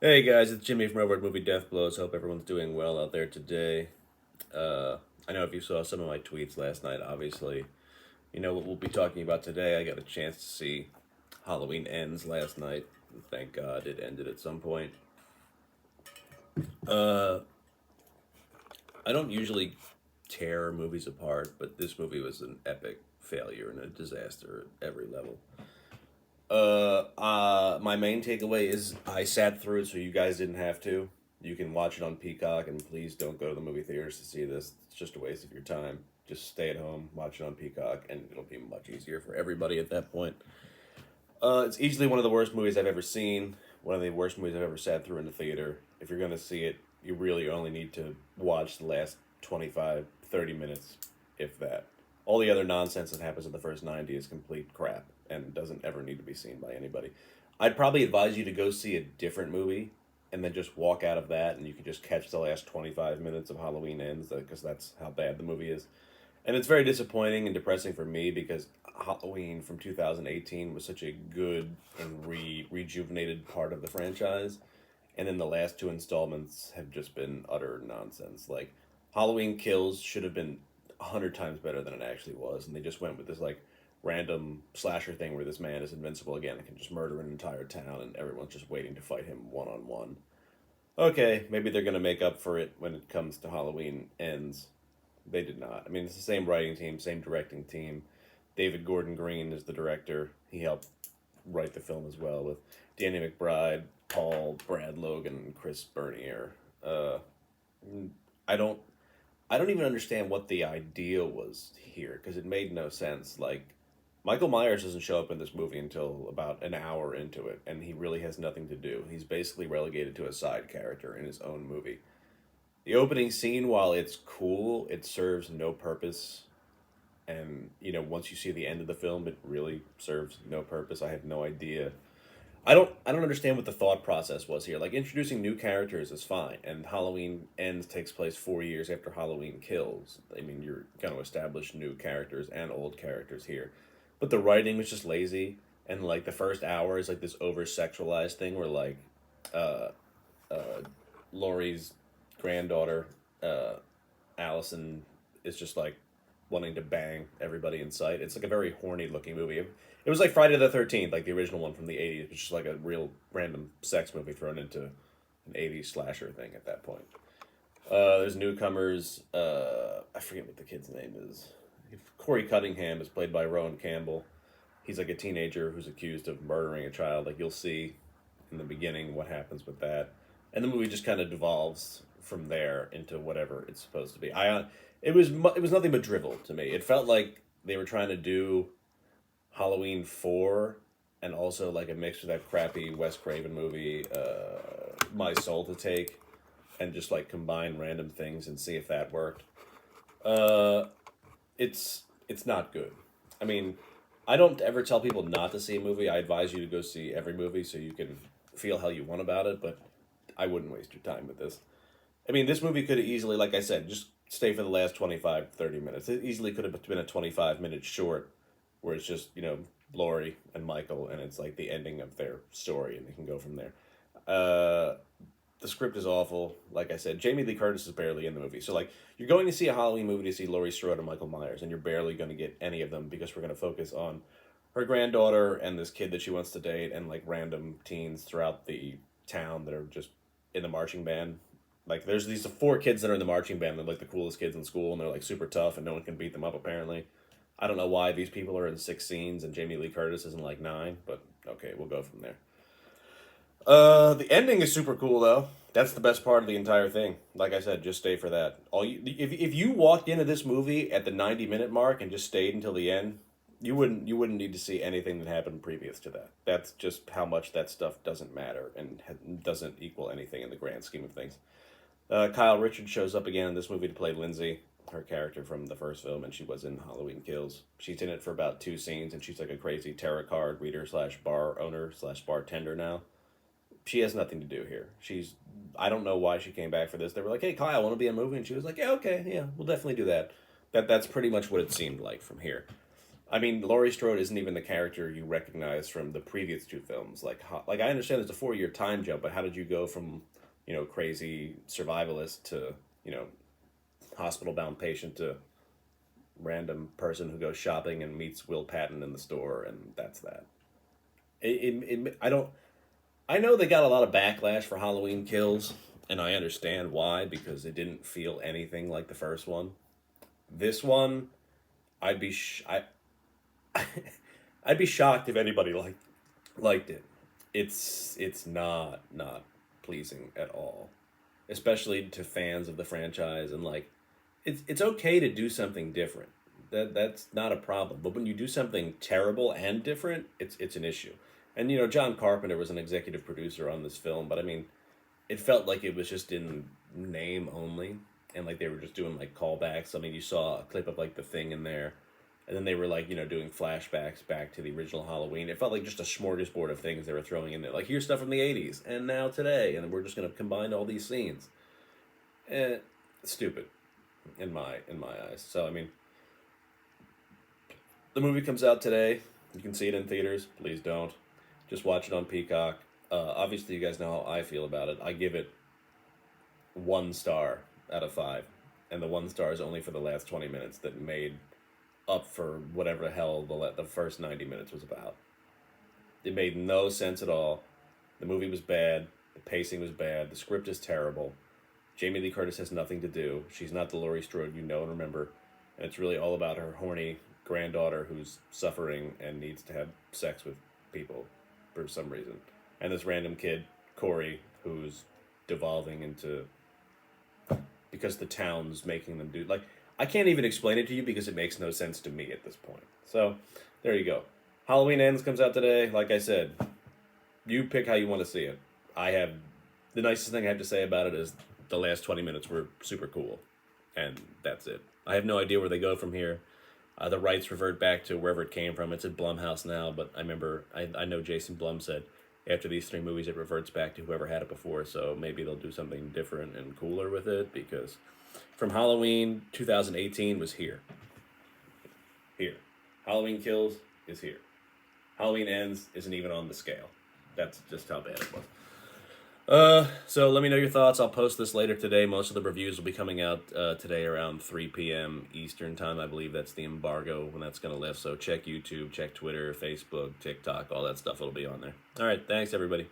Hey guys, it's Jimmy from over at Movie Death Blows. Hope everyone's doing well out there today. I know if you saw some of my tweets last night, obviously, you know what we'll be talking about today. I got a chance to see Halloween Ends last night. Thank God it ended at some point. Uh, I don't usually tear movies apart, but this movie was an epic failure and a disaster at every level. My main takeaway is I sat through it so you guys didn't have to. You can watch it on Peacock, and please don't go to the movie theaters to see this. It's just a waste of your time. Just stay at home, watch it on Peacock, and it'll be much easier for everybody at that point. It's easily one of the worst movies I've ever seen. One of the worst movies I've ever sat through in the theater. If you're going to see it, you really only need to watch the last 25, 30 minutes, if that. All the other nonsense that happens in the first 90 is complete crap and doesn't ever need to be seen by anybody. I'd probably advise you to go see a different movie and then just walk out of that and you can just catch the last 25 minutes of Halloween Ends because that's how bad the movie is. And it's very disappointing and depressing for me because Halloween from 2018 was such a good and rejuvenated part of the franchise. And then the last two installments have just been utter nonsense. Like, Halloween Kills should have been 100 times better than it actually was. And they just went with this, like, random slasher thing where this man is invincible again and can just murder an entire town and everyone's just waiting to fight him one on one. Okay, maybe they're going to make up for it when it comes to Halloween Ends. They did not. I mean, it's the same writing team, same directing team. David Gordon Green is the director. He helped write the film as well with Danny McBride, Paul, Brad Logan, and Chris Bernier. Uh, I don't, I don't even understand what the idea was here because it made no sense. Like, Michael Myers doesn't show up in this movie until about an hour into it, and he really has nothing to do. He's basically relegated to a side character in his own movie. The opening scene, while it's cool, it serves no purpose. And, once you see the end of the film, it really serves no purpose. I have no idea. I don't understand what the thought process was here. Like, introducing new characters is fine, and Halloween Ends takes place 4 years after Halloween Kills. I mean, you're going to establish new characters and old characters here. But the writing was just lazy, and like the first hour is like this over sexualized thing where like uh Laurie's granddaughter, uh, Allison, is just like wanting to bang everybody in sight. It's like a very horny looking movie. It was like Friday the 13th, like the original one from the 80s. It's just like a real random sex movie thrown into an 80s slasher thing at that point. There's newcomers. I forget what the kid's name is. Corey Cunningham is played by Rowan Campbell. He's like a teenager who's accused of murdering a child. Like, you'll see in the beginning what happens with that, and the movie just kind of devolves from there into whatever it's supposed to be. It was nothing but drivel to me. It felt like they were trying to do Halloween 4 and also like a mix with that crappy Wes Craven movie, My Soul to Take, and just like combine random things and see if that worked. Uh, it's not good. I mean, I don't ever tell people not to see a movie. I advise you to go see every movie so you can feel how you want about it, but I wouldn't waste your time with this. I mean, this movie could have easily, like I said, just stay for the last 25, 30 minutes. It easily could have been a 25-minute short where it's just, Laurie and Michael, and it's like the ending of their story, and they can go from there. Uh, the script is awful. Like I said, Jamie Lee Curtis is barely in the movie. So, like, you're going to see a Halloween movie to see Laurie Strode and Michael Myers, and you're barely going to get any of them because we're going to focus on her granddaughter and this kid that she wants to date and, like, random teens throughout the town that are just in the marching band. Like, there's these four kids that are in the marching band. They're, like, the coolest kids in school, and they're, like, super tough, and no one can beat them up, apparently. I don't know why these people are in 6 scenes and Jamie Lee Curtis is in, like, 9, but okay, we'll go from there. The ending is super cool though. That's the best part of the entire thing. Like I said, just stay for that. If you walked into this movie at the 90-minute mark and just stayed until the end, you wouldn't need to see anything that happened previous to that. That's just how much that stuff doesn't matter and doesn't equal anything in the grand scheme of things. Kyle Richards shows up again in this movie to play Lindsay, her character from the first film, and she was in Halloween Kills. She's in it for about 2 scenes, and she's like a crazy tarot card reader slash bar owner slash bartender now. She has nothing to do here. I don't know why she came back for this. They were like, "Hey, Kyle, want to be in a movie?" And she was like, "Yeah, okay, yeah, we'll definitely do that." That's pretty much what it seemed like from here. I mean, Laurie Strode isn't even the character you recognize from the previous two films. Like I understand there's a 4 year time jump, but how did you go from, crazy survivalist to, hospital bound patient to random person who goes shopping and meets Will Patton in the store, and that's that. I don't. I know they got a lot of backlash for Halloween Kills, and I understand why because it didn't feel anything like the first one. This one, I'd be I'd be shocked if anybody liked it. It's not pleasing at all, especially to fans of the franchise. And like, it's okay to do something different. That's not a problem. But when you do something terrible and different, it's an issue. And John Carpenter was an executive producer on this film, but I mean, it felt like it was just in name only, and like they were just doing like callbacks. I mean, you saw a clip of like the Thing in there, and then they were like doing flashbacks back to the original Halloween. It felt like just a smorgasbord of things they were throwing in there. Like, here's stuff from the '80s and now today, and we're just gonna combine all these scenes. Stupid, in my eyes. So I mean, the movie comes out today. You can see it in theaters. Please don't. Just watch it on Peacock. Obviously, you guys know how I feel about it. I give it 1 star out of 5, and the 1 star is only for the last 20 minutes that made up for whatever the hell the first 90 minutes was about. It made no sense at all. The movie was bad. The pacing was bad. The script is terrible. Jamie Lee Curtis has nothing to do. She's not the Laurie Strode you know and remember, and it's really all about her horny granddaughter who's suffering and needs to have sex with people for some reason. And this random kid, Corey, who's devolving into, because the town's making them do, like, I can't even explain it to you because it makes no sense to me at this point. So, there you go. Halloween Ends comes out today. Like I said, you pick how you want to see it. The nicest thing I have to say about it is the last 20 minutes were super cool. And that's it. I have no idea where they go from here. The rights revert back to wherever it came from. It's at Blumhouse now, but I know Jason Blum said after these 3 movies it reverts back to whoever had it before, so maybe they'll do something different and cooler with it, because from Halloween 2018 was here. Here. Halloween Kills is here. Halloween Ends isn't even on the scale. That's just how bad it was. So let me know your thoughts. I'll post this later today. Most of the reviews will be coming out today around 3 p.m. Eastern time. I believe that's the embargo when that's going to lift. So check YouTube, check Twitter, Facebook, TikTok, all that stuff will be on there. All right, thanks everybody.